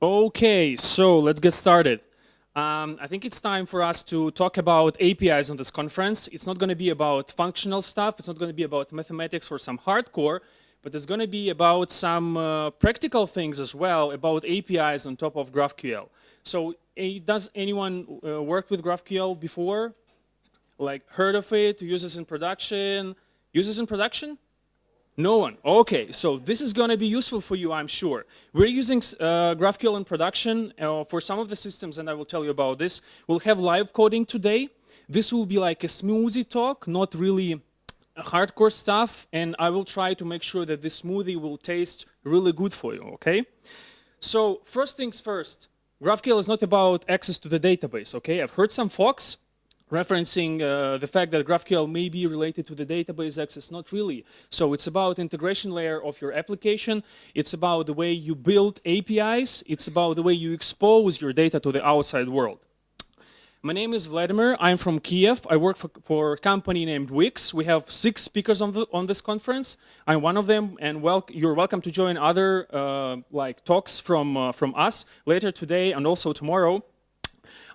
Okay, so let's get started. I think it's time for us to talk about APIs on this conference. It's not going to be about functional stuff. It's not going to be about mathematics or some hardcore, but it's going to be about some practical things as well about APIs on top of GraphQL. So does anyone work with GraphQL before? Like heard of it, uses in production? Uses in production? No one. Okay, so this is going to be useful for you, I'm sure. We're using GraphQL in production for some of the systems, and I will tell you about this. We'll have live coding today. This will be like a smoothie talk, not really hardcore stuff, and I will try to make sure that this smoothie will taste really good for you, okay? So first things first, GraphQL is not about access to the database, okay? I've heard some folks referencing the fact that GraphQL may be related to the database access, not really. So it's about integration layer of your application. It's about the way you build APIs. It's about the way you expose your data to the outside world. My name is Volodymyr. I'm from Kiev. I work for a company named Wix. We have 6 speakers on this conference. I'm one of them, and you're welcome to join other talks from us later today and also tomorrow.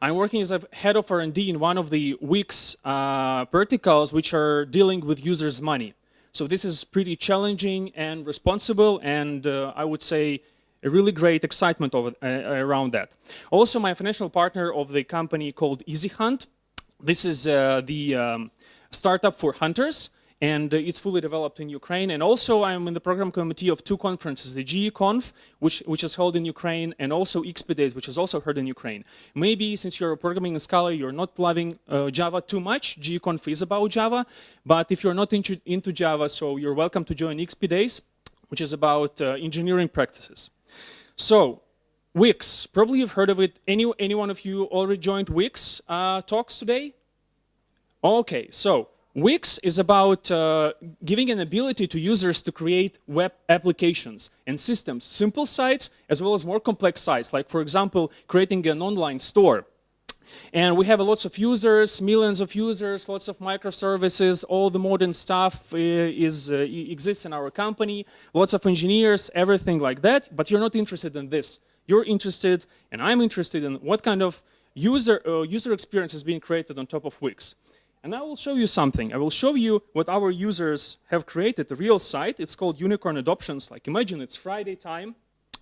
I'm working as a head of R&D in one of the Wix verticals which are dealing with users' money. So this is pretty challenging and responsible, and I would say a really great excitement around that. Also, my financial partner of the company called EasyHunt. This is the startup for hunters, and it's fully developed in Ukraine. And also, I'm in the program committee of 2 conferences, the GEConf, which is held in Ukraine, and also XP Days, which is also held in Ukraine. Maybe since you're programming in Scala, you're not loving Java too much. GEConf is about Java, but if you're not into Java, so you're welcome to join XP Days, which is about engineering practices. So, Wix, probably you've heard of it. Any one of you already joined Wix talks today? Okay, so Wix is about giving an ability to users to create web applications and systems, simple sites as well as more complex sites, like for example, creating an online store. And we have lots of users, millions of users, lots of microservices, all the modern stuff exists in our company, lots of engineers, everything like that, but you're not interested in this. You're interested, and I'm interested in what kind of user experience is being created on top of Wix. And I will show you something. I will show you what our users have created, a real site. It's called Unicorn Adoptions. Like imagine it's Friday time,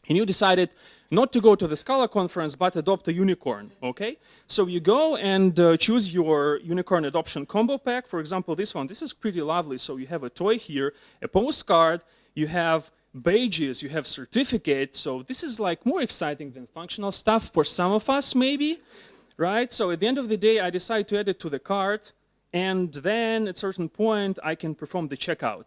and you decided not to go to the Scala conference, but adopt a unicorn, okay? So you go and choose your unicorn adoption combo pack. For example, this one. This is pretty lovely. So you have a toy here, a postcard, you have badges, you have certificates. So this is like more exciting than functional stuff for some of us, maybe, right? So at the end of the day, I decide to add it to the cart. And then at a certain point, I can perform the checkout.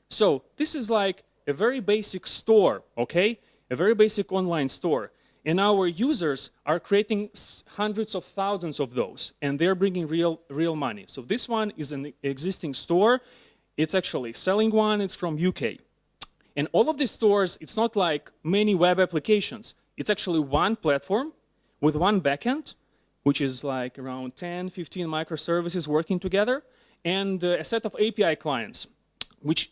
So this is like a very basic store, okay? A very basic online store. And our users are creating hundreds of thousands of those, and they're bringing real money. So this one is an existing store. It's actually selling one. It's from UK. And all of these stores, it's not like many web applications. It's actually one platform with one backend, which is like around 10, 15 microservices working together, and a set of API clients, which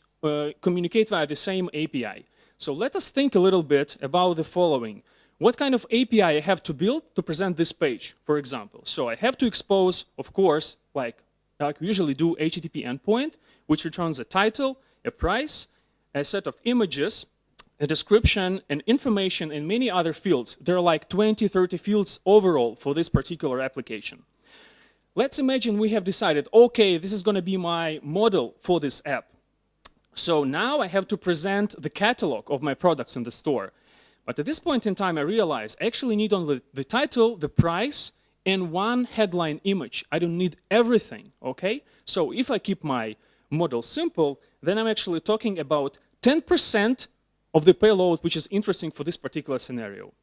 communicate via the same API. So let us think a little bit about the following. What kind of API I have to build to present this page, for example? So I have to expose, of course, like we usually do, HTTP endpoint, which returns a title, a price, a set of images, a description, and information, and many other fields. There are like 20, 30 fields overall for this particular application. Let's imagine we have decided, okay, this is going to be my model for this app. So now I have to present the catalog of my products in the store. But at this point in time, I realize I actually need only the title, the price, and one headline image. I don't need everything, okay? So if I keep my model simple, then I'm actually talking about 10% of the payload, which is interesting for this particular scenario,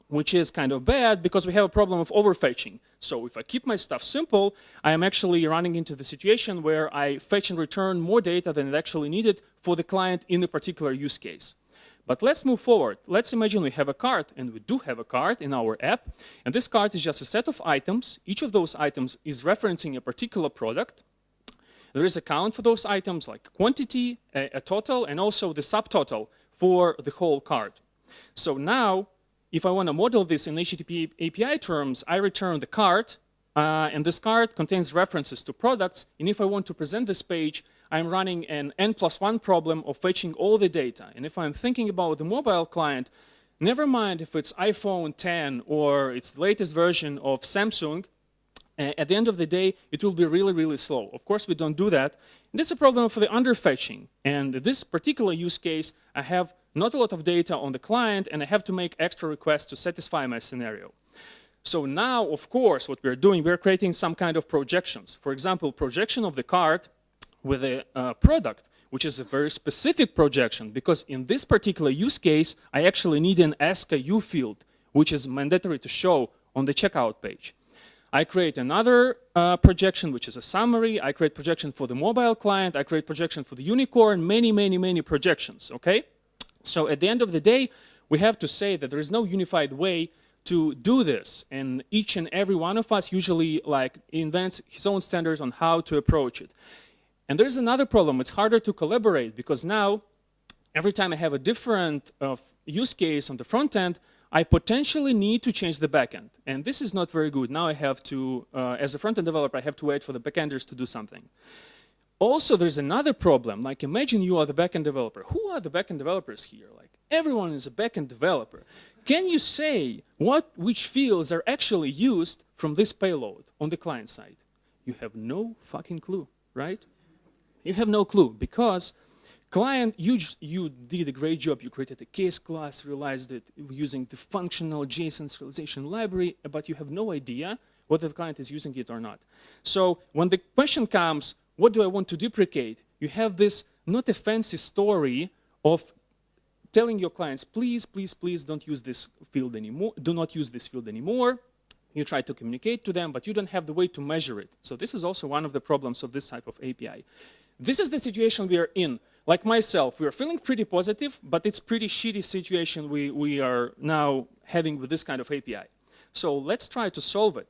which is kind of bad because we have a problem of overfetching. So if I keep my stuff simple, I am actually running into the situation where I fetch and return more data than it actually needed for the client in a particular use case. But let's move forward. Let's imagine we have a cart, and we do have a cart in our app, and this cart is just a set of items. Each of those items is referencing a particular product. There is a count for those items, like quantity, a total, and also the subtotal for the whole cart. So now if I want to model this in HTTP API terms, I return the card, and this card contains references to products. And if I want to present this page, I'm running an n+1 problem of fetching all the data. And if I'm thinking about the mobile client, never mind if it's iPhone 10 or it's the latest version of Samsung, at the end of the day, it will be really, really slow. Of course, we don't do that. And that's a problem for the underfetching. And this particular use case, I have not a lot of data on the client, and I have to make extra requests to satisfy my scenario. So now, of course, what we're doing, we're creating some kind of projections. For example, projection of the card with a product, which is a very specific projection, because in this particular use case, I actually need an SKU field, which is mandatory to show on the checkout page. I create another projection, which is a summary. I create projection for the mobile client. I create projection for the unicorn, many, many, many projections, okay? So at the end of the day, we have to say that there is no unified way to do this. And each and every one of us usually like invents his own standards on how to approach it. And there's another problem. It's harder to collaborate because now, every time I have a different use case on the front end, I potentially need to change the backend. And this is not very good. Now I have to, as a front-end developer, I have to wait for the backenders to do something. Also, there's another problem. Like, imagine you are the backend developer. Who are the backend developers here? Like, everyone is a backend developer. Can you say which fields are actually used from this payload on the client side? You have no fucking clue, right? You have no clue because client, you did a great job. You created a case class, realized it using the functional JSON serialization library, but you have no idea whether the client is using it or not. So when the question comes, what do I want to deprecate? You have this not a fancy story of telling your clients, please, please, please don't use this field anymore. Do not use this field anymore. You try to communicate to them, but you don't have the way to measure it. So this is also one of the problems of this type of API. This is the situation we are in. Like myself, we are feeling pretty positive, but it's pretty shitty situation we are now having with this kind of API. So let's try to solve it.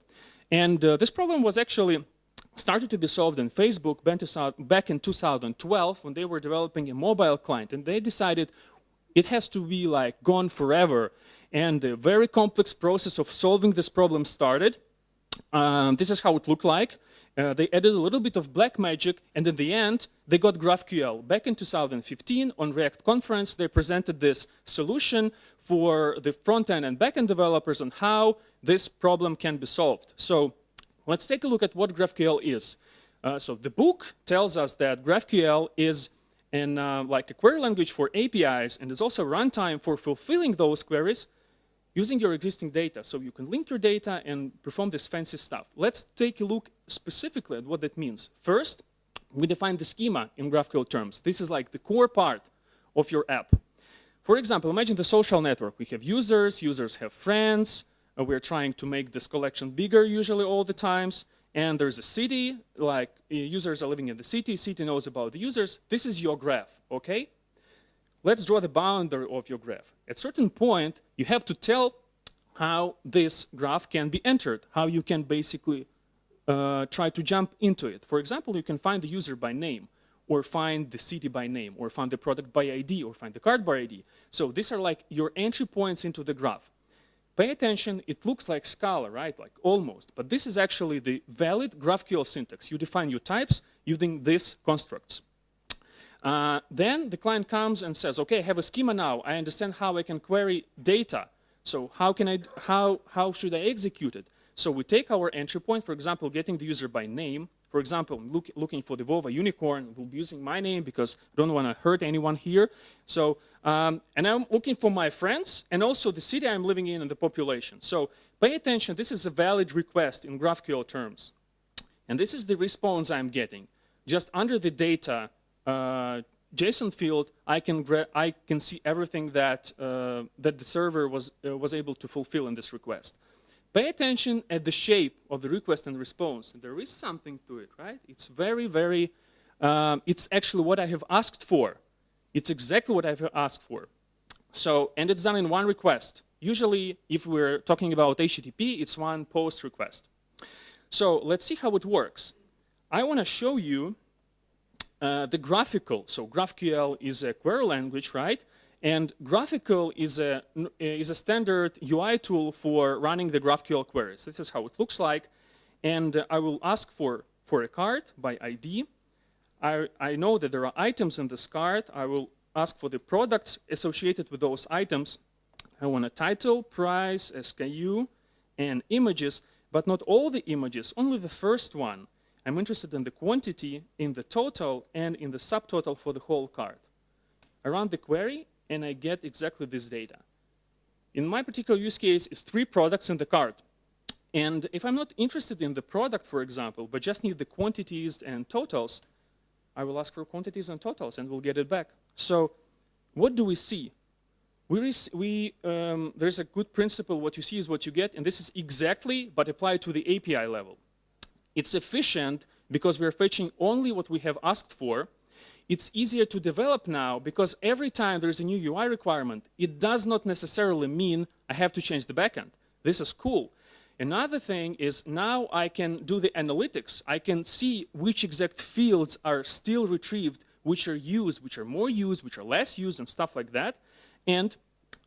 And this problem was actually started to be solved in Facebook back in 2012 when they were developing a mobile client. And they decided it has to be like gone forever. And the very complex process of solving this problem started. This is how it looked like. They added a little bit of black magic, and in the end, they got GraphQL. Back in 2015, on React conference, they presented this solution for the front-end and back-end developers on how this problem can be solved. So let's take a look at what GraphQL is. So the book tells us that GraphQL is like a query language for APIs, and is also a runtime for fulfilling those queries using your existing data. So you can link your data and perform this fancy stuff. Let's take a look specifically at what that means. First, we define the schema in GraphQL terms. This is like the core part of your app. For example, imagine the social network. We have users have friends. We're trying to make this collection bigger usually all the times. And there's a city, like users are living in the city knows about the users. This is your graph, okay? Let's draw the boundary of your graph. At a certain point, you have to tell how this graph can be entered, how you can basically try to jump into it. For example, you can find the user by name, or find the city by name, or find the product by ID, or find the card by ID. So these are like your entry points into the graph. Pay attention, it looks like Scala, right? Like almost, but this is actually the valid GraphQL syntax. You define your types using these constructs. Then the client comes and says, okay, I have a schema now. I understand how I can query data. So how should I execute it? So we take our entry point, for example, getting the user by name. For example, looking for the Vova unicorn. We'll be using my name because I don't want to hurt anyone here. So, and I'm looking for my friends and also the city I'm living in and the population. So pay attention, this is a valid request in GraphQL terms. And this is the response I'm getting. Just under the data JSON field, I can see everything that the server was able to fulfill in this request. Pay attention at the shape of the request and response. There is something to it, right? It's very, very, it's actually what I have asked for. It's exactly what I've asked for. So, and it's done in one request. Usually, if we're talking about HTTP, it's one post request. So let's see how it works. I want to show you the graphical. So GraphQL is a query language, right? And GraphQL is a standard UI tool for running the GraphQL queries. This is how it looks like. And I will ask for a card by ID. I know that there are items in this card. I will ask for the products associated with those items. I want a title, price, SKU, and images, but not all the images, only the first one. I'm interested in the quantity, in the total, and in the subtotal for the whole card. I run the query, and I get exactly this data. In my particular use case, it's 3 products in the card. And if I'm not interested in the product, for example, but just need the quantities and totals, I will ask for quantities and totals, and we'll get it back. So what do we see? There's a good principle, what you see is what you get, and this is exactly, but applied to the API level. It's efficient because we're fetching only what we have asked for. It's easier to develop now because every time there's a new UI requirement, it does not necessarily mean I have to change the backend. This is cool. Another thing is now I can do the analytics. I can see which exact fields are still retrieved, which are used, which are more used, which are less used, and stuff like that. And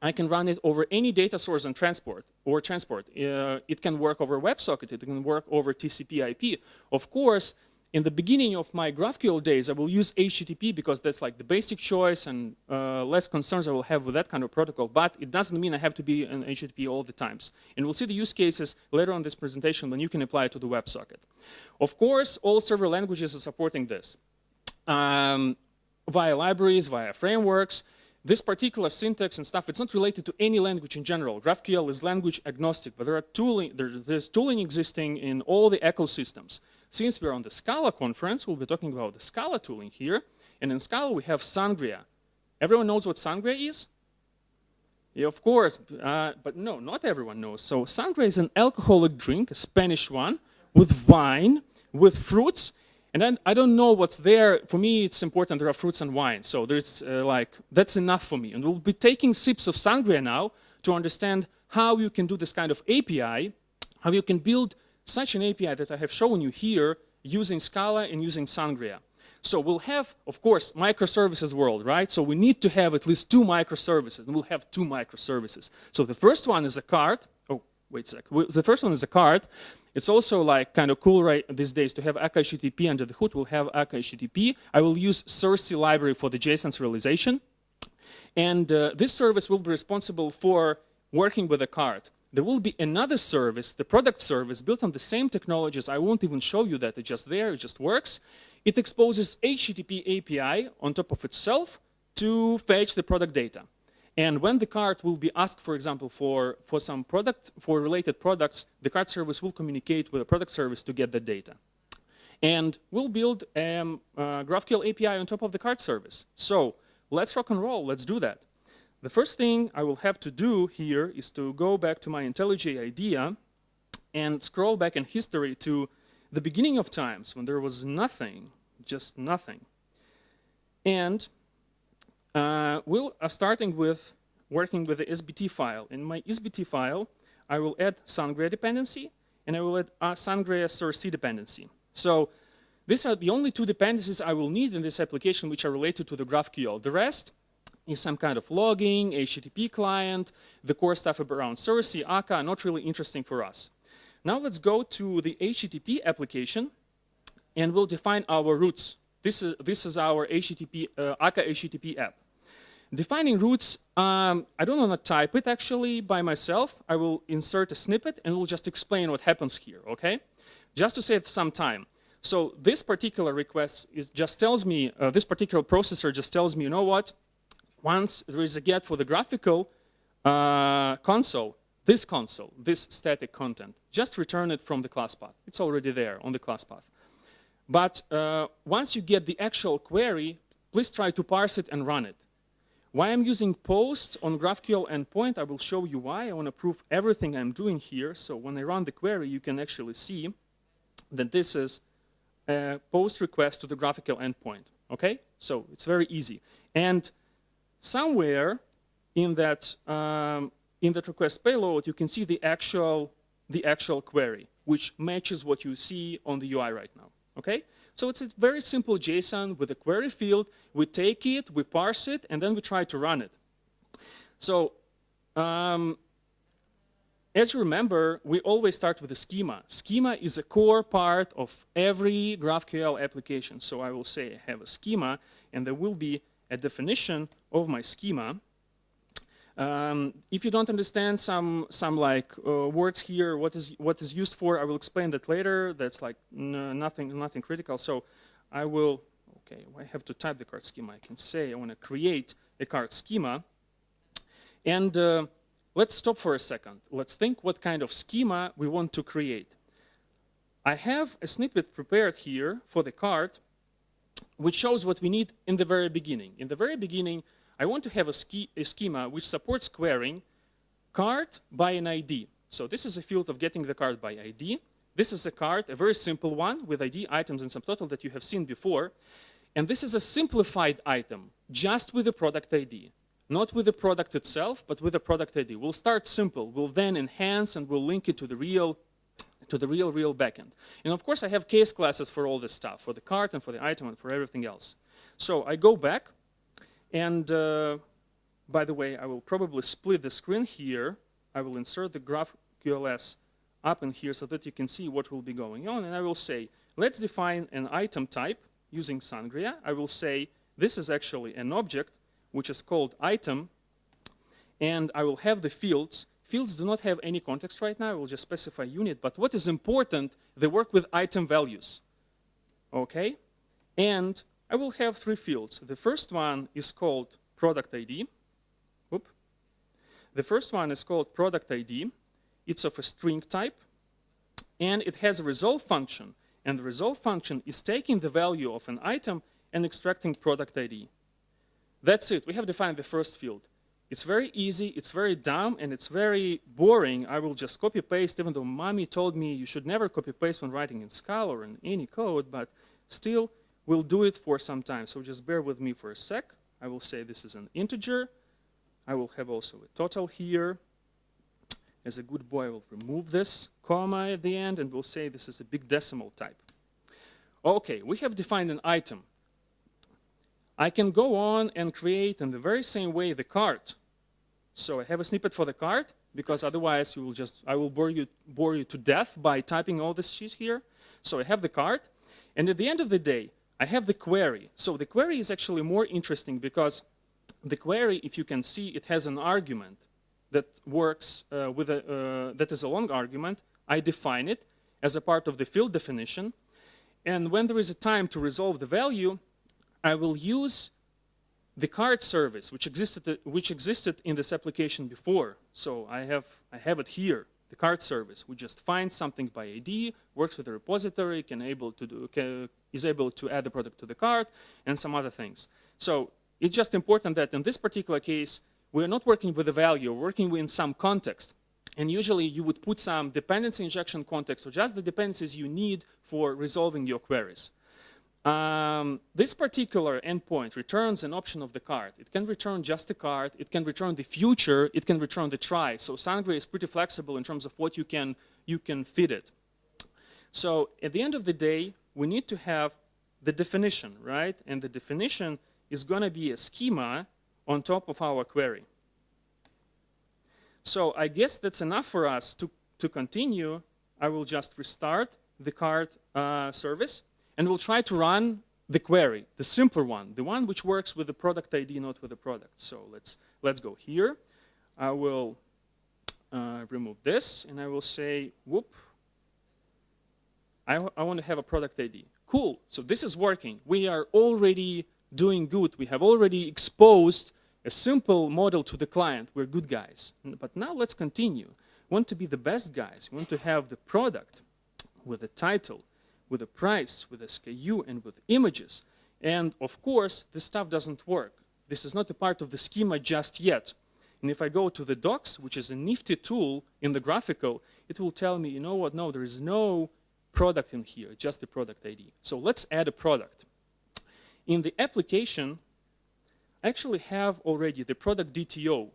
I can run it over any data source and transport. It can work over WebSocket. It can work over TCP/IP. Of course, in the beginning of my GraphQL days, I will use HTTP because that's like the basic choice and less concerns I will have with that kind of protocol. But it doesn't mean I have to be in HTTP all the times. And we'll see the use cases later on this presentation when you can apply it to the WebSocket. Of course, all server languages are supporting this via libraries, via frameworks. This particular syntax and stuff, it's not related to any language in general. GraphQL is language agnostic, but there's tooling existing in all the ecosystems. Since we're on the Scala conference, we'll be talking about the Scala tooling here. And in Scala, we have Sangria. Everyone knows what Sangria is? Yeah, of course, but no, not everyone knows. So Sangria is an alcoholic drink, a Spanish one, with wine, with fruits. And then I don't know what's there. For me, it's important there are fruits and wine. So there's that's enough for me. And we'll be taking sips of Sangria now to understand how you can do this kind of API, how you can build such an API that I have shown you here using Scala and using Sangria. So we'll have, of course, microservices world, right? So we need to have at least 2 microservices, and we'll have 2 microservices. So the first one is a card. Oh, wait a sec. The first one is a card. It's also like kind of cool right these days to have Akka HTTP under the hood. We'll have Akka HTTP. I will use Source library for the JSON serialization. And this service will be responsible for working with a card. There will be another service, the product service, built on the same technologies. I won't even show you that. It's just there. It just works. It exposes HTTP API on top of itself to fetch the product data. And when the card will be asked, for example, for some product, for related products, the card service will communicate with the product service to get the data. And we'll build a GraphQL API on top of the card service. So let's rock and roll. Let's do that. The first thing I will have to do here is to go back to my IntelliJ IDEA and scroll back in history to the beginning of times when there was nothing, just nothing. And we'll starting with working with the SBT file. In my SBT file, I will add Sangria dependency, and I will add Sangria source dependency. So these are the only 2 dependencies I will need in this application which are related to the GraphQL. The rest is some kind of logging, HTTP client, the core stuff around source, Akka, not really interesting for us. Now let's go to the HTTP application, and we'll define our routes. This is our HTTP, Akka HTTP app. Defining routes, I don't want to type it actually by myself. I will insert a snippet, and we'll just explain what happens here, okay? Just to save some time. So this particular request just tells me, this particular processor just tells me, you know what? Once there is a get for the graphical console, this static content, just return it from the class path. It's already there on the class path. But once you get the actual query, please try to parse it and run it. Why I'm using post on GraphQL endpoint, I will show you why. I want to prove everything I'm doing here. So when I run the query, you can actually see that this is a post request to the GraphQL endpoint. Okay? So it's very easy. And somewhere in that request payload, you can see the actual query, which matches what you see on the UI right now. Okay? So it's a very simple JSON with a query field. We take it, we parse it, and then we try to run it. So as you remember, we always start with a schema. Schema is a core part of every GraphQL application. So I will say I have a schema, and there will be a definition of my schema. If you don't understand some like words here, what is used for, I will explain that later. That's like nothing critical. So I will, okay, I have to type the card schema. I can say I want to create a card schema. And let's stop for a second. Let's think what kind of schema we want to create. I have a snippet prepared here for the card, which shows what we need in the very beginning. In the very beginning, I want to have a schema which supports querying card by an ID. So this is a field of getting the card by ID. This is a card, a very simple one with ID, items, and subtotal that you have seen before. And this is a simplified item, just with the product ID. Not with the product itself, but with the product ID. We'll start simple. We'll then enhance, and we'll link it to the real backend. And of course, I have case classes for all this stuff, for the card and for the item and for everything else. So I go back. And by the way, I will probably split the screen here. I will insert the GraphQLS up in here so that you can see what will be going on. And I will say, let's define an item type using Sangria. I will say, this is actually an object which is called item. And I will have the fields. Fields do not have any context right now. I will just specify unit. But what is important, they work with item values. OK? And I will have three fields. The first one is called product ID. Oop. The first one is called product ID. It's of a string type. And it has a resolve function. And the resolve function is taking the value of an item and extracting product ID. That's it. We have defined the first field. It's very easy, it's very dumb, and it's very boring. I will just copy-paste, even though mommy told me you should never copy-paste when writing in Scala or in any code, but still, we'll do it for some time. So just bear with me for a sec. I will say this is an integer. I will have also a total here. As a good boy, I will remove this comma at the end, and we'll say this is a big decimal type. OK, we have defined an item. I can go on and create in the very same way the card. So I have a snippet for the card, because otherwise you will I will bore you to death by typing all this shit here. So I have the card. And at the end of the day, I have the query. So the query is actually more interesting because the query, if you can see, it has an argument that works that is a long argument. I define it as a part of the field definition. And when there is a time to resolve the value, I will use the card service, which existed in this application before. So I have it here, the card service. We just find something by ID, works with the repository, is able to add the product to the cart, and some other things. So it's just important that in this particular case, we're not working with a value, we're working in some context. And usually you would put some dependency injection context or just the dependencies you need for resolving your queries. This particular endpoint returns an option of the card. It can return just the card, it can return the future, it can return the try. So Sangria is pretty flexible in terms of what you can fit it. So at the end of the day, we need to have the definition, right? And the definition is going to be a schema on top of our query. So I guess that's enough for us to continue. I will just restart the card service. And we'll try to run the query, the simpler one, the one which works with the product ID, not with the product. So let's go here. I will remove this, and I will say, whoop. I want to have a product ID. Cool. So this is working. We are already doing good. We have already exposed a simple model to the client. We're good guys. But now let's continue. We want to be the best guys. We want to have the product with a title, with a price, with a SKU, and with images. And of course, this stuff doesn't work. This is not a part of the schema just yet. And if I go to the docs, which is a nifty tool in the graphical, it will tell me, you know what, no, there is no product in here, just the product ID. So let's add a product. In the application, I actually have already the product DTO,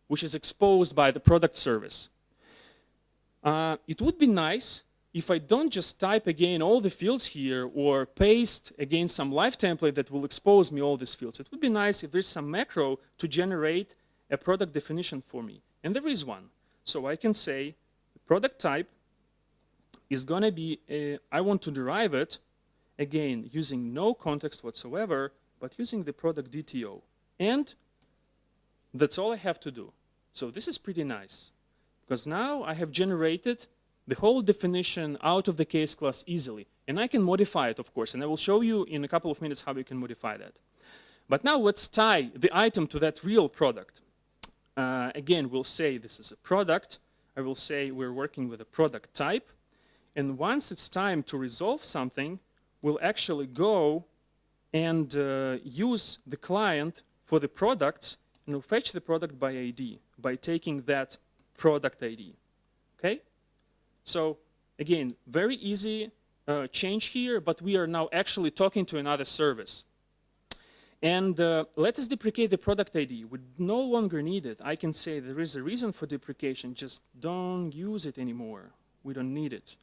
which is exposed by the product service. It would be nice if I don't just type again all the fields here or paste again some live template that will expose me all these fields. It would be nice if there's some macro to generate a product definition for me. And there is one. So I can say the product type is going to be, I want to derive it, again, using no context whatsoever, but using the product DTO. And that's all I have to do. So this is pretty nice, because now I have generated the whole definition out of the case class easily. And I can modify it, of course, and I will show you in a couple of minutes how you can modify that. But now let's tie the item to that real product. Again, we'll say this is a product. I will say we're working with a product type. And once it's time to resolve something, we'll actually go and use the client for the products, and we'll fetch the product by ID, by taking that product ID. Okay? So again, very easy change here, but we are now actually talking to another service. And let us deprecate the product ID. We no longer need it. I can say there is a reason for deprecation, just don't use it anymore. We don't need it.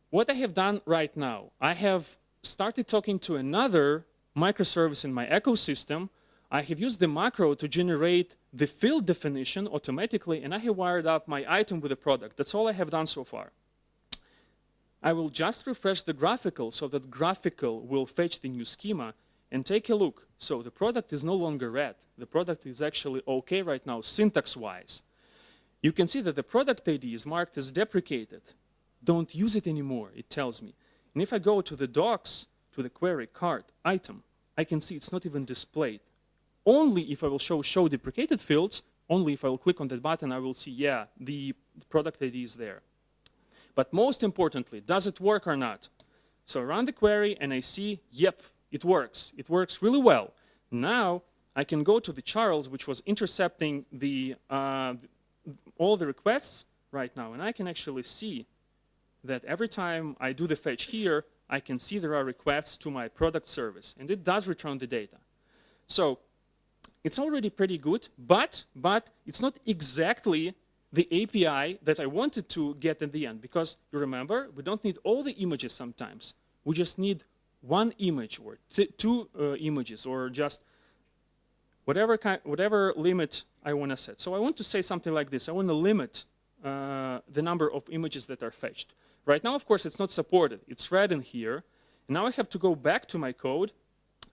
What I have done right now, I have started talking to another microservice in my ecosystem. I have used the macro to generate the field definition automatically, and I have wired up my item with a product. That's all I have done so far. I will just refresh the graphical so that graphical will fetch the new schema and take a look. So the product is no longer red. The product is actually okay right now, syntax-wise. You can see that the product ID is marked as deprecated. Don't use it anymore, it tells me. And if I go to the docs, to the query card item, I can see it's not even displayed. Only if I will show deprecated fields, only if I will click on that button, I will see, yeah, the product ID is there. But most importantly, does it work or not? So I run the query and I see, yep, it works. It works really well. Now I can go to the Charles, which was intercepting the, all the requests right now, and I can actually see that every time I do the fetch here, I can see there are requests to my product service, and it does return the data. So it's already pretty good, but it's not exactly the API that I wanted to get in the end, because you remember, we don't need all the images sometimes. We just need one image or two images, or just whatever limit I want to set. So I want to say something like this. I want to limit the number of images that are fetched. Right now, of course, it's not supported. It's red in here. Now I have to go back to my code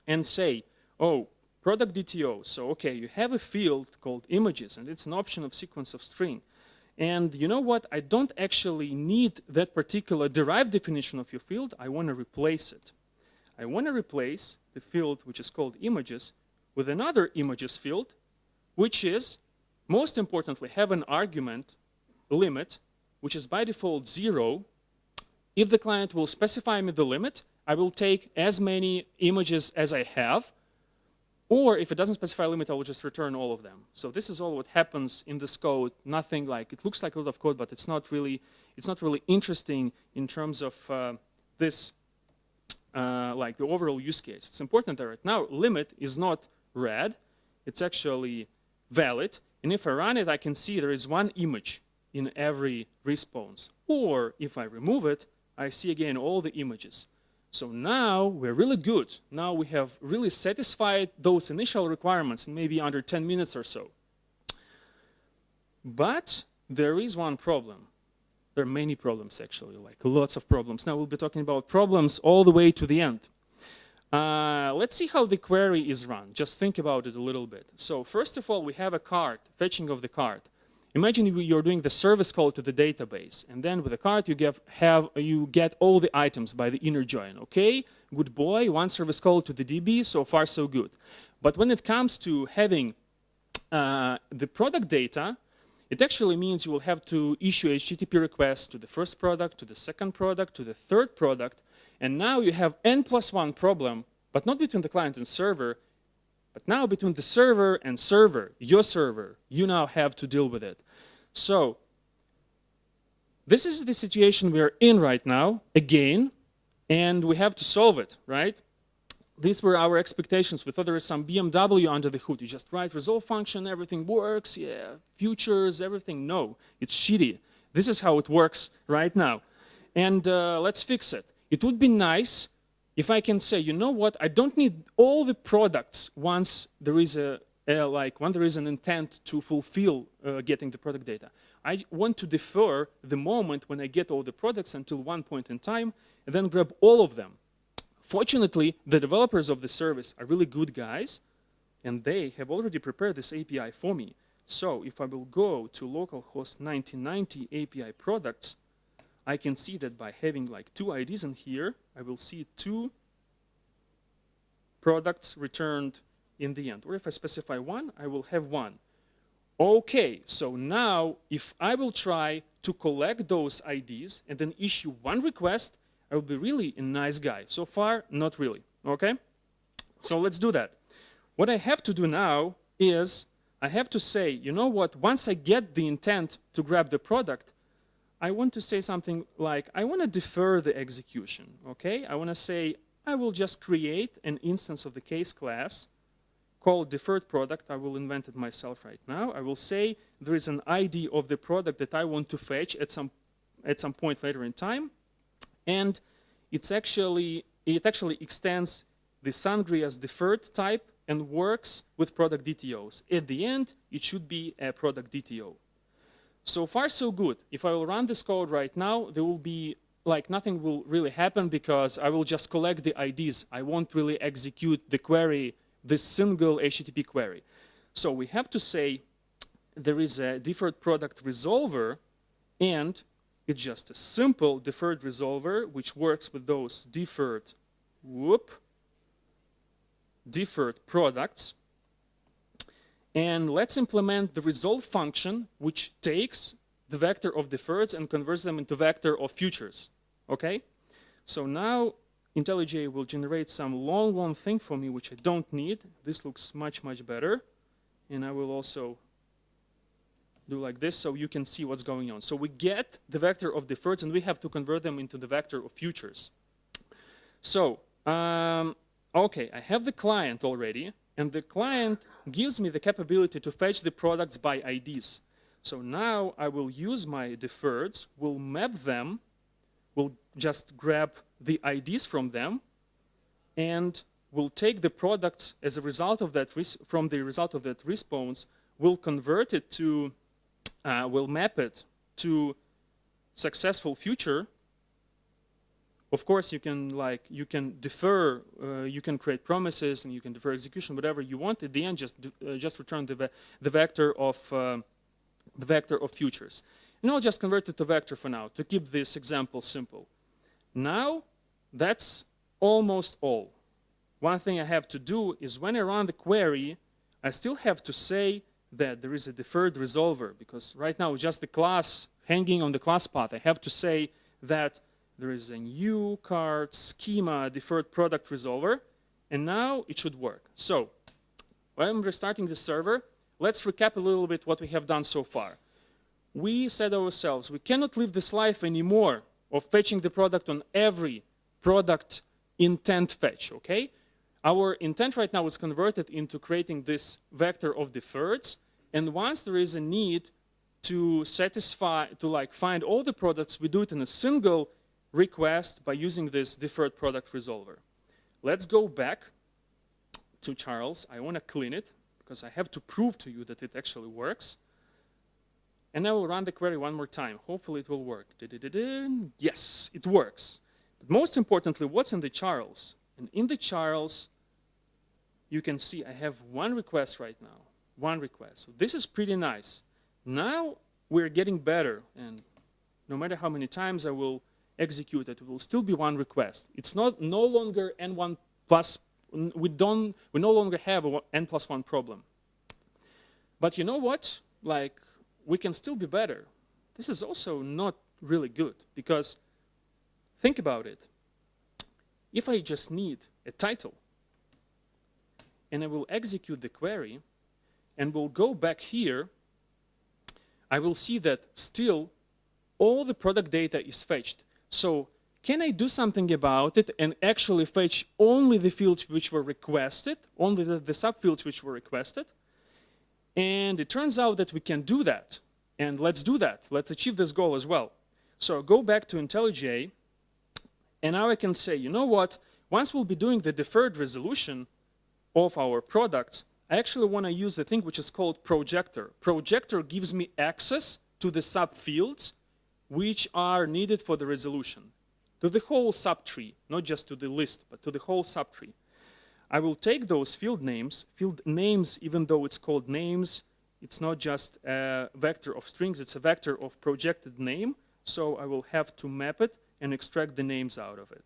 and say, oh, product DTO. So, okay, you have a field called images, and it's an option of sequence of string. And you know what? I don't actually need that particular derived definition of your field. I want to replace it. I want to replace the field, which is called images, with another images field, which is, most importantly, have an argument limit, which is by default 0. If the client will specify me the limit, I will take as many images as I have. Or if it doesn't specify a limit, I will just return all of them. So this is all what happens in this code. Nothing like, it looks like a lot of code, but it's not really interesting in terms of this, like the overall use case. It's important that right now limit is not red. It's actually valid. And if I run it, I can see there is one image in every response. Or if I remove it, I see again all the images. So now we're really good. Now we have really satisfied those initial requirements in maybe under 10 minutes or so. But there is one problem. There are many problems, actually, like lots of problems. Now we'll be talking about problems all the way to the end. Let's see how the query is run. Just think about it a little bit. So first of all, we have a card, fetching of the card. Imagine you're doing the service call to the database, and then with the card you get all the items by the inner join. Okay, good boy, one service call to the DB, so far so good. But when it comes to having the product data, it actually means you will have to issue HTTP requests to the first product, to the second product, to the third product, and now you have n+1 problem, but not between the client and server, but now between the server and server, your server, you now have to deal with it. So this is the situation we're in right now, again, and we have to solve it, right? These were our expectations. We thought there is some BMW under the hood. You just write resolve function, everything works, yeah, futures, everything. No, it's shitty. This is how it works right now. And let's fix it. It would be nice if I can say, you know what, I don't need all the products once there is a when there is an intent to fulfill getting the product data. I want to defer the moment when I get all the products until one point in time, and then grab all of them. Fortunately, the developers of the service are really good guys, and they have already prepared this API for me. So if I will go to localhost 1990 API products, I can see that by having like 2 IDs in here, I will see 2 products returned in the end. Or if I specify 1, I will have 1. Okay, so now if I will try to collect those IDs and then issue 1 request, I will be really a nice guy. So far, not really, okay? So let's do that. What I have to do now is I have to say, you know what, once I get the intent to grab the product, I want to say something like, I want to defer the execution, okay? I want to say, I will just create an instance of the case class called deferred product. I will invent it myself right now. I will say there is an ID of the product that I want to fetch at some point later in time. And it actually extends the Sangria's deferred type and works with product DTOs. At the end, it should be a product DTO. So far, so good. If I will run this code right now, there will be like nothing will really happen because I will just collect the IDs. I won't really execute the query, this single HTTP query. So we have to say there is a deferred product resolver, and it's just a simple deferred resolver which works with those deferred products. And let's implement the resolve function, which takes the vector of deferreds and converts them into vector of futures. Okay? So now IntelliJ will generate some long thing for me, which I don't need. This looks much better. And I will also do like this so you can see what's going on. So we get the vector of deferreds, and we have to convert them into the vector of futures. So, okay, I have the client already. And the client gives me the capability to fetch the products by IDs. So now I will use my deferreds, will map them, will just grab the IDs from them, and will take the products as a result of that, from the result of that response, will convert it to, will map it to successful future. Of course, you can defer, you can create promises, and you can defer execution, whatever you want. At the end, just return the vector of futures. And I'll just convert it to vector for now to keep this example simple. Now, that's almost all. One thing I have to do is when I run the query, I still have to say that there is a deferred resolver, because right now just the class hanging on the class path. I have to say that there is a new card schema deferred product resolver, and now it should work. So when I'm restarting the server, let's recap a little bit what we have done so far. We said ourselves, we cannot live this life anymore of fetching the product on every product intent fetch, okay? Our intent right now is converted into creating this vector of deferreds, and once there is a need to satisfy, to find all the products, we do it in a single request by using this deferred product resolver. Let's go back to Charles. I want to clean it because I have to prove to you that it actually works. And I will run the query one more time. Hopefully it will work. Yes, it works. But most importantly, what's in the Charles? And in the Charles, you can see I have 1 request right now. 1 request. So this is pretty nice. Now we're getting better. And no matter how many times I will execute it, it will still be 1 request. It's no longer n1 plus, we no longer have a n+1 problem. But you know what? We can still be better. This is also not really good, because think about it. If I just need a title, and I will execute the query, and we'll go back here, I will see that still all the product data is fetched. So can I do something about it and actually fetch only the fields which were requested, only the subfields which were requested? And it turns out that we can do that. And let's do that. Let's achieve this goal as well. So go back to IntelliJ, and now I can say, you know what? Once we'll be doing the deferred resolution of our products, I actually want to use the thing which is called projector. Projector gives me access to the subfields which are needed for the resolution, to the whole subtree, not just to the list, but to the whole subtree. I will take those field names, even though it's called names, it's not just a vector of strings, it's a vector of projected name, so I will have to map it and extract the names out of it.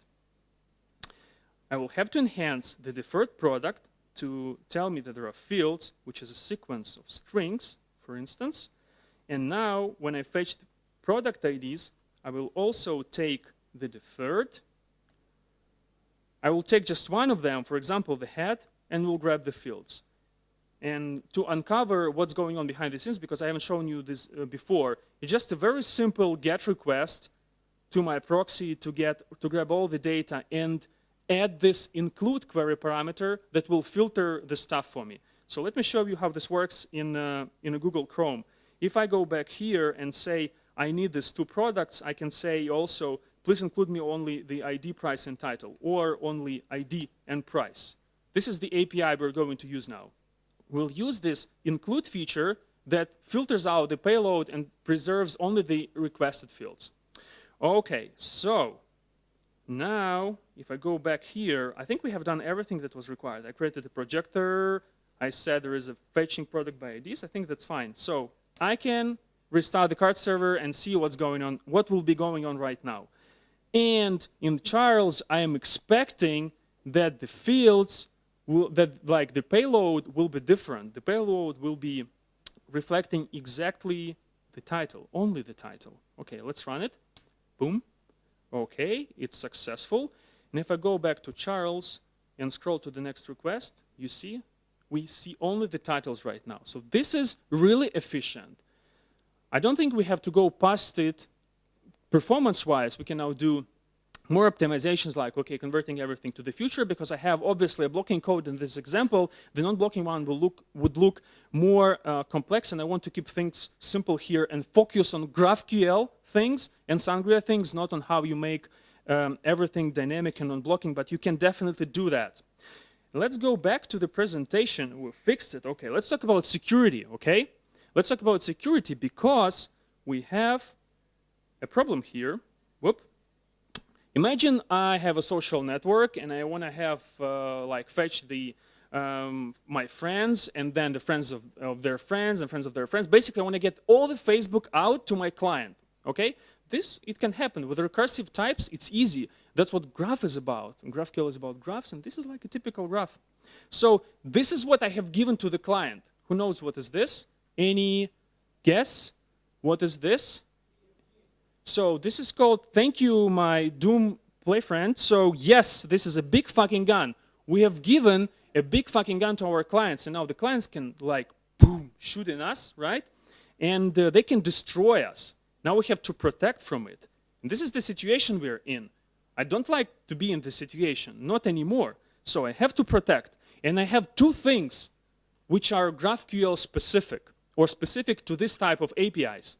I will have to enhance the deferred product to tell me that there are fields, which is a sequence of strings, for instance. And now, when I fetch the product IDs, I will also take the deferred. I will take just one of them, for example, the head, and we'll grab the fields. And to uncover what's going on behind the scenes, because I haven't shown you this before, it's just a very simple GET request to my proxy to grab all the data and add this include query parameter that will filter the stuff for me. So let me show you how this works in a Google Chrome. If I go back here and say I need these two products, I can say also, please include me only the ID, price, and title, or only ID and price. This is the API we're going to use now. We'll use this include feature that filters out the payload and preserves only the requested fields. Okay, so now if I go back here, I think we have done everything that was required. I created a projector. I said there is a fetching product by IDs. I think that's fine. So I can restart the card server and see what's going on, what will be going on right now. And in Charles, I am expecting that the fields, like the payload will be different. The payload will be reflecting exactly the title, only the title. Okay, let's run it. Boom. Okay, it's successful. And if I go back to Charles and scroll to the next request, you see, we see only the titles right now. So this is really efficient. I don't think we have to go past it performance-wise. We can now do more optimizations like, okay, converting everything to the future, because I have obviously a blocking code in this example. The non-blocking one would look more complex, and I want to keep things simple here and focus on GraphQL things and Sangria things, not on how you make everything dynamic and non-blocking, but you can definitely do that. Let's go back to the presentation. We fixed it. Okay, let's talk about security, okay? Let's talk about security because we have a problem here. Whoop. Imagine I have a social network and I want to have like fetch the my friends and then the friends of their friends and friends of their friends. Basically, I want to get all the Facebook out to my client. Okay, it can happen with recursive types. It's easy. That's what graph is about. And GraphQL is about graphs, and this is like a typical graph. So this is what I have given to the client. Who knows what is this? Any guess? What is this? So this is called, thank you, my Doom play friend. So yes, this is a big fucking gun. We have given a big fucking gun to our clients, and now the clients can like, boom, shoot in us, right? And they can destroy us. Now we have to protect from it. And this is the situation we're in. I don't like to be in this situation, not anymore. So I have to protect. And I have two things which are GraphQL specific, or specific to this type of APIs.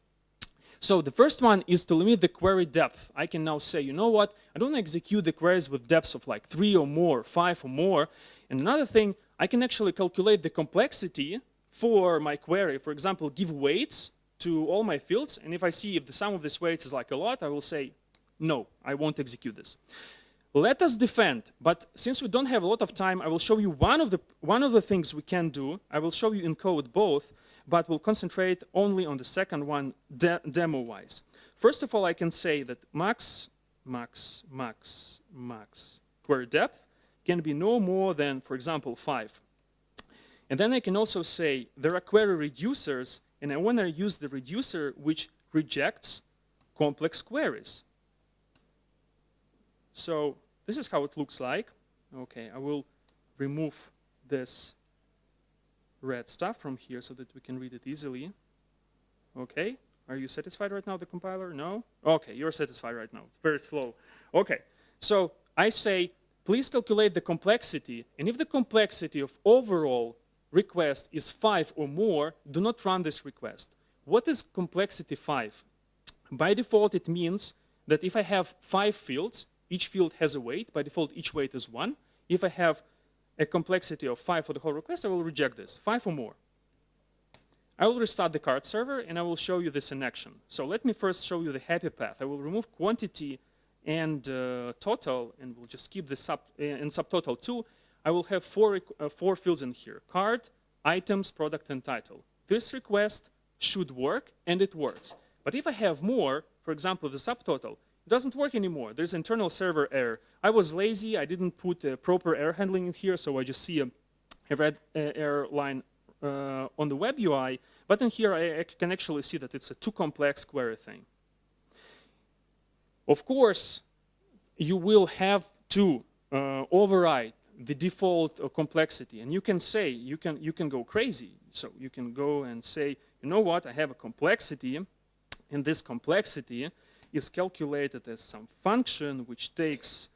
So the first one is to limit the query depth. I can now say, you know what, I don't execute the queries with depths of like 3 or more, 5 or more. And another thing, I can actually calculate the complexity for my query. For example, give weights to all my fields. And if I see if the sum of these weights is like a lot, I will say, no, I won't execute this. Let us defend, but since we don't have a lot of time, I will show you one of the things we can do. I will show you in code both, but we'll concentrate only on the second one demo-wise. First of all, I can say that max query depth can be no more than, for example, 5. And then I can also say there are query reducers, and I want to use the reducer which rejects complex queries. So this is how it looks like. Okay, I will remove this red stuff from here so that we can read it easily. Okay, are you satisfied right now, the compiler? No? Okay, you're satisfied right now. Very slow. Okay, so I say, please calculate the complexity, and if the complexity of overall request is 5 or more, do not run this request. What is complexity 5? By default, it means that if I have 5 fields, each field has a weight. By default, each weight is 1. If I have a complexity of 5 for the whole request, I will reject this, 5 or more. I will restart the card server, and I will show you this in action. So let me first show you the happy path. I will remove quantity and total, and we'll just keep the subtotal 2. I will have four fields in here: card, items, product, and title. This request should work, and it works. But if I have more, for example, the subtotal, it doesn't work anymore. There's internal server error. I was lazy. I didn't put proper error handling in here, so I just see a red error line on the web UI. But in here, I can actually see that it's a too complex query thing. Of course, you will have to override the default complexity, and you can say, you can go crazy. So you can go and say, you know what, I have a complexity, and this complexity is calculated as some function which takes,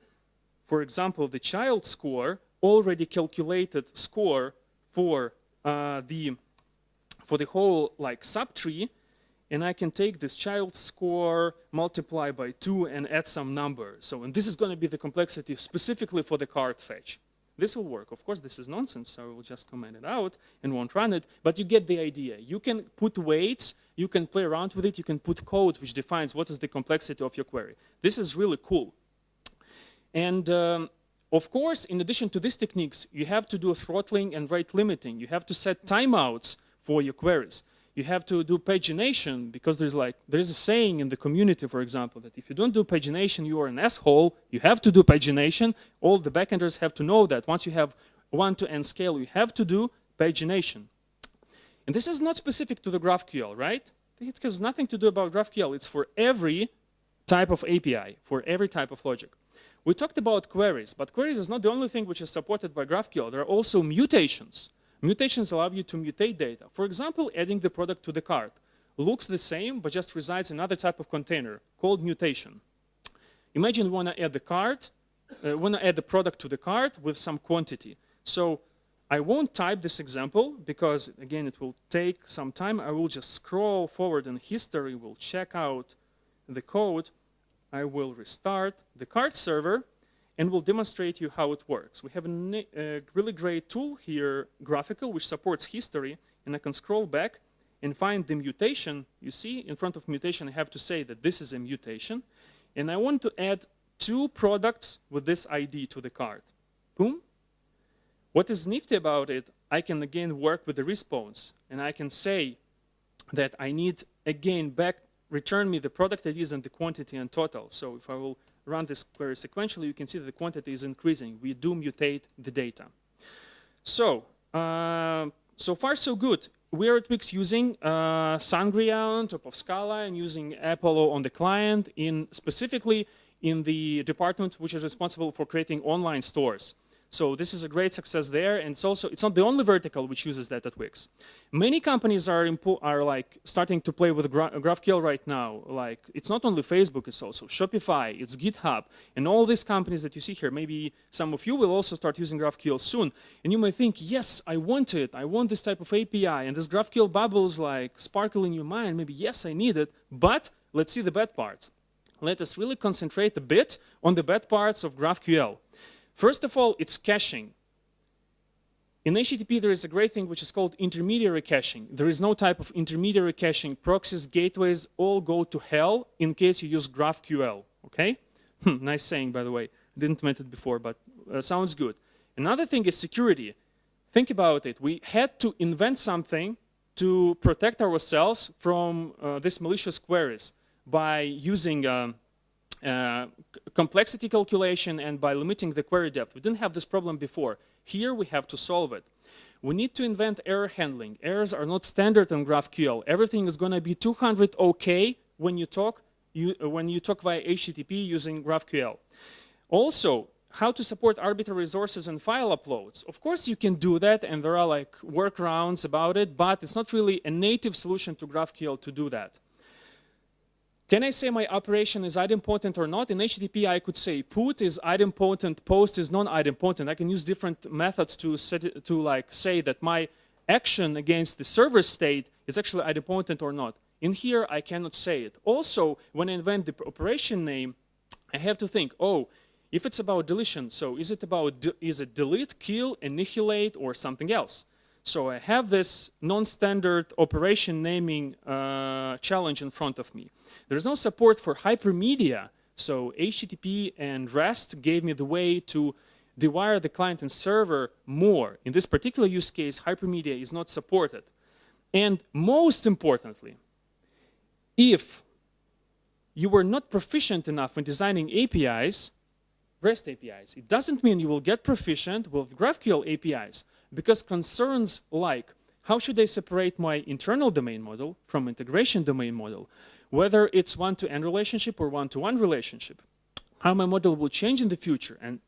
for example, the child score, already calculated score for the whole like subtree, and I can take this child score, multiply by 2, and add some number. So, and this is going to be the complexity specifically for the card fetch. This will work. Of course, this is nonsense, so I will just comment it out and won't run it, but you get the idea. You can put weights, you can play around with it, you can put code which defines what is the complexity of your query. This is really cool. And of course, in addition to these techniques, you have to do throttling and rate limiting. You have to set timeouts for your queries. You have to do pagination, because there's a saying in the community, for example, that if you don't do pagination, you are an asshole. You have to do pagination. All the backenders have to know that. Once you have one-to-n scale, you have to do pagination. And this is not specific to the GraphQL, right? It has nothing to do about GraphQL. It's for every type of API, for every type of logic. We talked about queries, but queries is not the only thing which is supported by GraphQL. There are also mutations. Mutations allow you to mutate data. For example, adding the product to the cart. Looks the same, but just resides in another type of container called mutation. Imagine you want to add the product to the cart with some quantity. So I won't type this example because, again, it will take some time. I will just scroll forward in history. We'll check out the code. I will restart the cart server, and we'll demonstrate you how it works. We have a really great tool here, GraphQL, which supports history, and I can scroll back and find the mutation. You see, in front of mutation, I have to say that this is a mutation, and I want to add 2 products with this ID to the cart. Boom. What is nifty about it, I can again work with the response, and I can say that I need, again, return me the product IDs and the quantity and total. So if I will run this query sequentially, you can see that the quantity is increasing. We do mutate the data. So, so far so good. We are at Wix using Sangria on top of Scala and using Apollo on the client, specifically in the department which is responsible for creating online stores. So this is a great success there, and it's not the only vertical which uses that at Wix. Many companies are like starting to play with GraphQL right now. Like, it's not only Facebook, it's also Shopify, it's GitHub, and all these companies that you see here. Maybe some of you will also start using GraphQL soon, and you may think, yes, I want it. I want this type of API, and this GraphQL Bubbles like sparkle in your mind. Maybe yes, I need it, but let's see the bad parts. Let us really concentrate a bit on the bad parts of GraphQL. First of all, it's caching. In HTTP, there is a great thing which is called intermediary caching. There is no type of intermediary caching. Proxies, gateways, all go to hell in case you use GraphQL, okay? Nice saying, by the way. I didn't invent it before, but sounds good. Another thing is security. Think about it. We had to invent something to protect ourselves from these malicious queries by using complexity calculation and by limiting the query depth. We didn't have this problem before. Here we have to solve it. We need to invent error handling. Errors are not standard in GraphQL. Everything is going to be 200 OK when you talk via HTTP using GraphQL. Also, how to support arbitrary resources and file uploads. Of course, you can do that, and there are like workarounds about it, but it's not really a native solution to GraphQL to do that. Can I say my operation is idempotent or not? In HTTP, I could say put is idempotent, post is non-idempotent. I can use different methods to say that my action against the server state is actually idempotent or not. In here, I cannot say it. Also, when I invent the operation name, I have to think, oh, If it's about deletion, so is it about, is it delete, kill, annihilate, or something else? So I have this non-standard operation naming challenge in front of me. There's no support for hypermedia, so HTTP and REST gave me the way to dewire the client and server more. In this particular use case, hypermedia is not supported. And most importantly, if you were not proficient enough in designing APIs, REST APIs, it doesn't mean you will get proficient with GraphQL APIs, because concerns like how should I separate my internal domain model from integration domain model, whether it's one-to-N relationship or one-to-one relationship, how my model will change in the future, and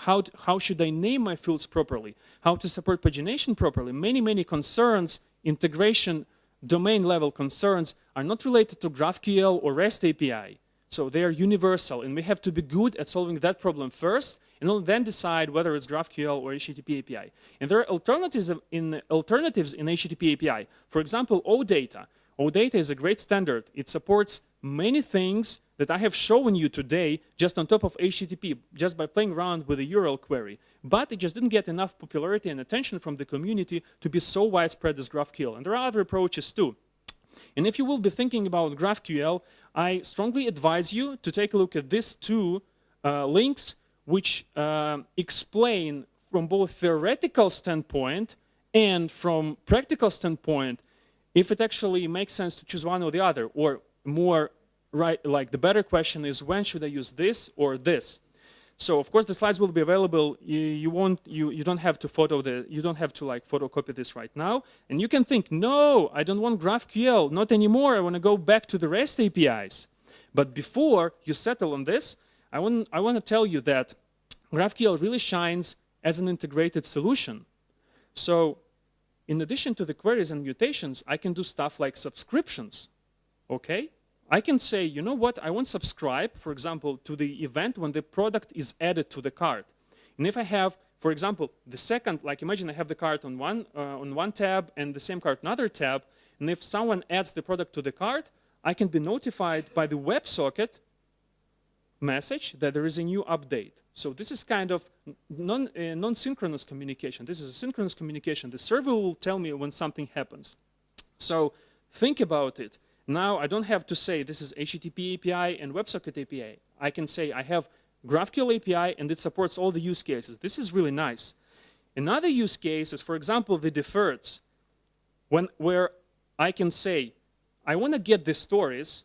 how should I name my fields properly, how to support pagination properly, many concerns, integration domain level concerns are not related to GraphQL or REST API. So they are universal, and we have to be good at solving that problem first, and then decide whether it's GraphQL or HTTP API. And there are alternatives in HTTP API. For example, OData. OData is a great standard. It supports many things that I have shown you today just on top of HTTP, just by playing around with a URL query. But it just didn't get enough popularity and attention from the community to be so widespread as GraphQL. And there are other approaches too. And if you will be thinking about GraphQL, I strongly advise you to take a look at these two links, which explain from both theoretical standpoint and from practical standpoint if it actually makes sense to choose one or the other, or more right, like the better question is, when should I use this or this? So of course the slides will be available. You don't have to photocopy this right now. And you can think, no, I don't want GraphQL, not anymore. I want to go back to the REST APIs. But before you settle on this, I want to tell you that GraphQL really shines as an integrated solution. So in addition to the queries and mutations, I can do stuff like subscriptions. Okay? I can say, you know what, I want to subscribe, for example, to the event when the product is added to the cart. And if I have, for example, the second, like imagine I have the cart on one tab and the same cart on another tab, and if someone adds the product to the cart, I can be notified by the WebSocket message that there is a new update. So this is kind of non-synchronous communication. This is a synchronous communication. The server will tell me when something happens. So think about it. Now I don't have to say this is HTTP API and WebSocket API. I can say I have GraphQL API and it supports all the use cases. This is really nice. Another use case is, for example, the deferreds, where I can say, I want to get the stories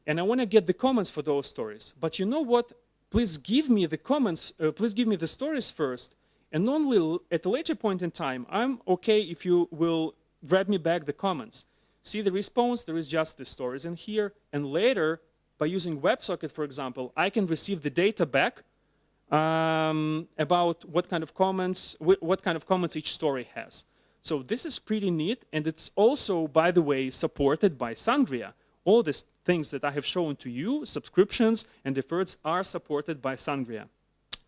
and I want to get the comments for those stories. But you know what? Please give me the comments, please give me the stories first. And only at a later point in time, I'm okay if you will grab me back the comments. See the response, there is just the stories in here. And later, by using WebSocket, for example, I can receive the data back about what kind of comments each story has. So this is pretty neat. And it's also, by the way, supported by Sangria. All these things that I have shown to you, subscriptions and deferreds, are supported by Sangria.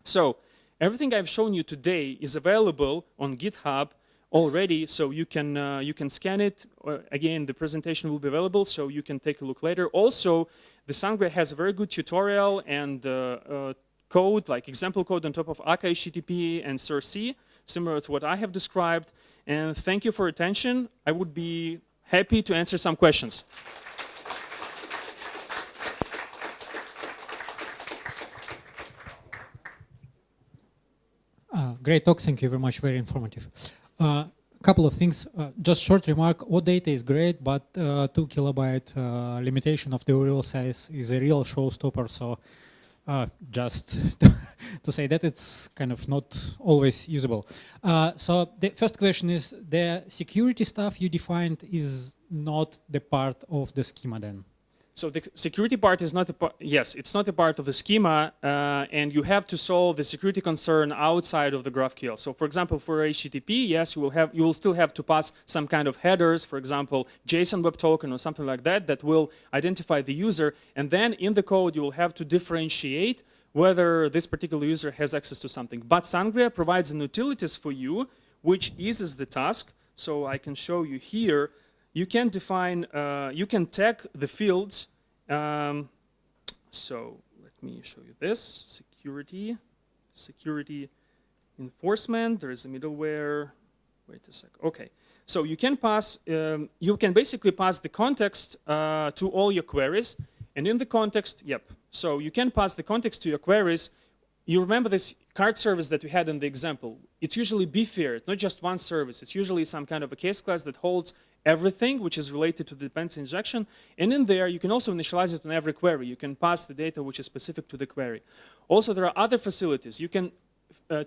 So everything I've shown you today is available on GitHub already, so you can scan it. Again, the presentation will be available, so you can take a look later. Also, the Sangria has a very good tutorial and code, like example code on top of Akka HTTP and SIRC, similar to what I have described. And thank you for your attention. I would be happy to answer some questions. Great talk, thank you very much, very informative. Couple of things, just short remark, OData is great, but 2 kilobyte limitation of the URL size is a real showstopper, so just to say that it's kind of not always usable. So the first question is, the security stuff you defined is not the part of the schema then? So the security part is not a part, yes, it's not a part of the schema, and you have to solve the security concern outside of the GraphQL. So for example, for HTTP, yes, you will still have to pass some kind of headers, for example, JSON Web Token or something like that, that will identify the user. And then in the code, you will have to differentiate whether this particular user has access to something. But Sangria provides an utilities for you, which eases the task. So I can show you here. You can define, you can tag the fields. So let me show you this. security enforcement. There is a middleware. Wait a sec. Okay. So you can pass, you can basically pass the context to all your queries. And in the context, yep. So you can pass the context to your queries. You remember this card service that we had in the example. It's usually Deferred, not just one service. It's usually some kind of a case class that holds everything which is related to the dependency injection. And in there, you can also initialize it on every query. You can pass the data which is specific to the query. Also, there are other facilities. You can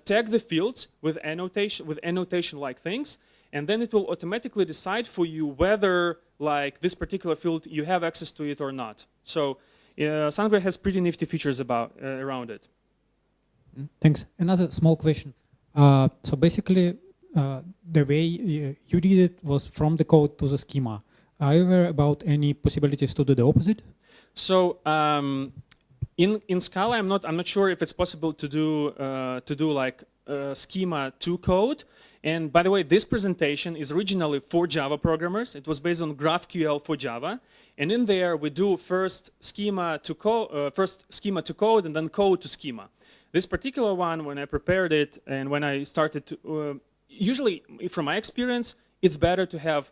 tag the fields with annotation-like things, and then it will automatically decide for you whether, like, this particular field, you have access to it or not. So Sangria has pretty nifty features around it. Thanks. Another small question. So basically, the way you did it was from the code to the schema. Are you aware about any possibilities to do the opposite? So in Scala, I'm not sure if it's possible to do like schema to code. And by the way, this presentation is originally for Java programmers. It was based on GraphQL for Java. And in there, we do first schema to code, and then code to schema. This particular one, when I prepared it and when I started to, usually from my experience, it's better to have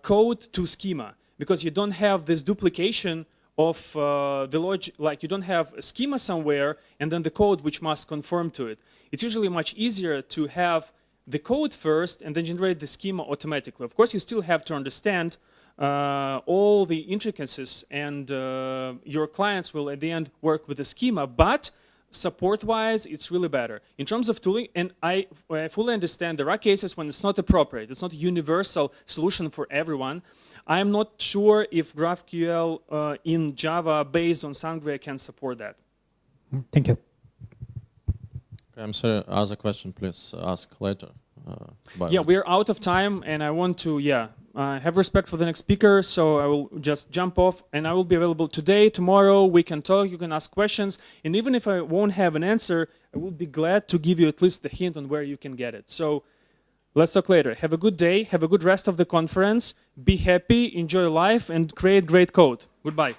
code to schema, because you don't have this duplication of the logic, like you don't have a schema somewhere and then the code which must conform to it. It's usually much easier to have the code first and then generate the schema automatically. Of course, you still have to understand all the intricacies, and your clients will at the end work with the schema, but support-wise, it's really better. In terms of tooling, and I fully understand there are cases when it's not appropriate. It's not a universal solution for everyone. I'm not sure if GraphQL in Java based on Sangria can support that. Thank you. Okay, I'm sorry, ask a question, please ask later. Yeah, we're out of time, and I want to, have respect for the next speaker, so I will just jump off, and I will be available today, tomorrow. We can talk, you can ask questions, and even if I won't have an answer, I will be glad to give you at least the hint on where you can get it. So let's talk later. Have a good day, have a good rest of the conference, be happy, enjoy life, and create great code. Goodbye.